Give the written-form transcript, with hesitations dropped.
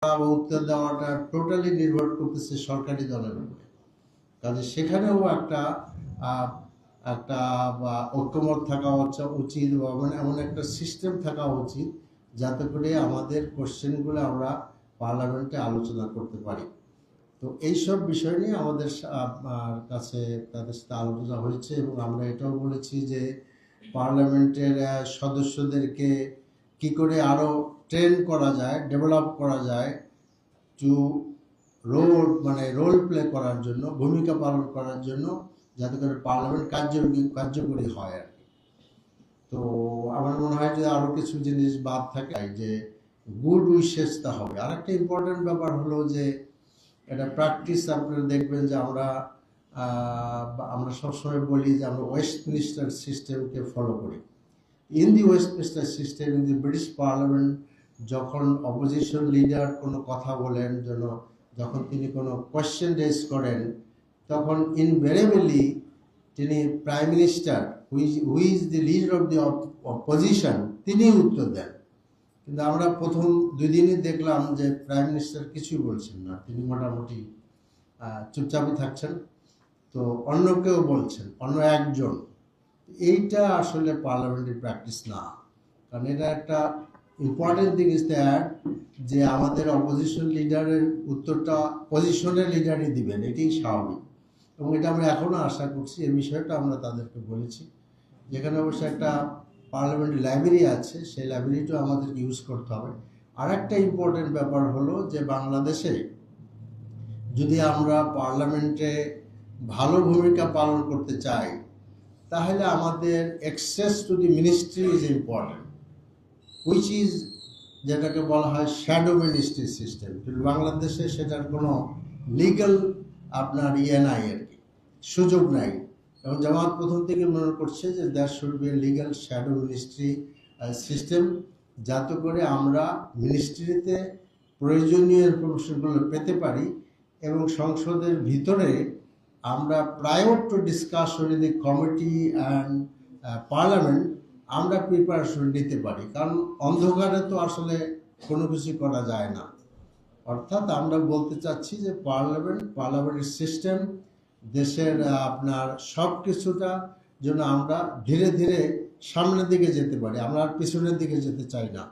উত্তর দেওয়াটা টোটালি নির্ভর করতেছে সরকারি দলের উপরে। কাজে সেখানেও একটা একটা ঐক্যমত থাকা উচিত, বা এমন একটা সিস্টেম থাকা উচিত যাতে করে আমাদের কোশ্চেনগুলো আমরা পার্লামেন্টে আলোচনা করতে পারি। তো এইসব বিষয় নিয়ে আমাদের কাছে তাদের সাথে আলোচনা হয়েছে, এবং আমরা এটাও বলেছি যে পার্লামেন্টের সদস্যদেরকে কি করে আরও ট্রেন করা যায়, ডেভেলপ করা যায় টু রোল প্লে করার জন্য, ভূমিকা পালন করার জন্য, যাতে করে পার্লামেন্ট কার্যকরী হয় আর কি। তো আমার মনে হয় যে আরও কিছু জিনিস বাদ থাকে, যে গুড উইশেসটা হবে। আর একটা ইম্পর্টেন্ট ব্যাপার হলো যে এটা প্র্যাকটিস আপনারা দেখবেন যে আমরা সবসময় বলি যে আমরা ওয়েস্টমিনিস্টার সিস্টেমকে ফলো করি। In the Westminster system, in the British parliament, যখন অপোজিশন লিডার কোনো কথা বলেন, যখন তিনি কোনো কোয়েশ্চেন রেজ করেন, তখন ইনভেরিয়েবলি তিনি prime minister who is the leader of the opposition, তিনি উত্তর দেন। কিন্তু আমরা প্রথম 2 দিনই দেখলাম যে প্রাইম মিনিস্টার কিছুই বলছেন না, তিনি মোটামুটি চুপচাপই থাকছেন। তো অন্য কেউ বলছেন, অন্য একজন। এইটা আসলে পার্লামেন্টারি প্র্যাকটিস না, কারণ এটা একটা ইম্পর্টেন্ট থিং ইজ দ্যাট যে আমাদের অপোজিশন লিডারের উত্তরটা পজিশনের লিডারই দিবেন, এটাই স্বাভাবিক। এবং এটা আমরা এখনও আশা করছি, এই বিষয়টা আমরা তাদেরকে বলেছি। যেখানে অবশ্য একটা পার্লামেন্টারি লাইব্রেরি আছে, সেই লাইব্রেরিটাও আমাদের ইউজ করতে হবে। আর একটা ইম্পর্টেন্ট ব্যাপার হলো যে বাংলাদেশে যদি আমরা পার্লামেন্টে ভালো ভূমিকা পালন করতে চাই, তাহলে আমাদের access to the ministry is important, which is যেটাকে বলা হয় শ্যাডো মিনিস্ট্রি সিস্টেম। কিন্তু বাংলাদেশে সেটার কোনো লিগ্যাল আপনার নাই আর কি, সুযোগ নাই। এবং জামাত প্রথম থেকে মনে করছে যে that should B A legal shadow ministry system, যাতে করে আমরা মিনিস্ট্রিতে প্রয়োজনীয় ইনফরমেশনগুলো পেতে পারি, এবং সংসদের ভিতরে আমরা prior to discussion in the committee and parliament আমরা প্রিপারেশন নিতে পারি। কারণ অন্ধকারে তো আসলে কোনো কিছু করা যায় না। অর্থাৎ আমরা বলতে চাচ্ছি যে পার্লামেন্টের সিস্টেম দেশের আপনার সব কিছুটা যেন আমরা ধীরে ধীরে সামনের দিকে যেতে পারি, আমরা আর পিছনের দিকে যেতে চাই না।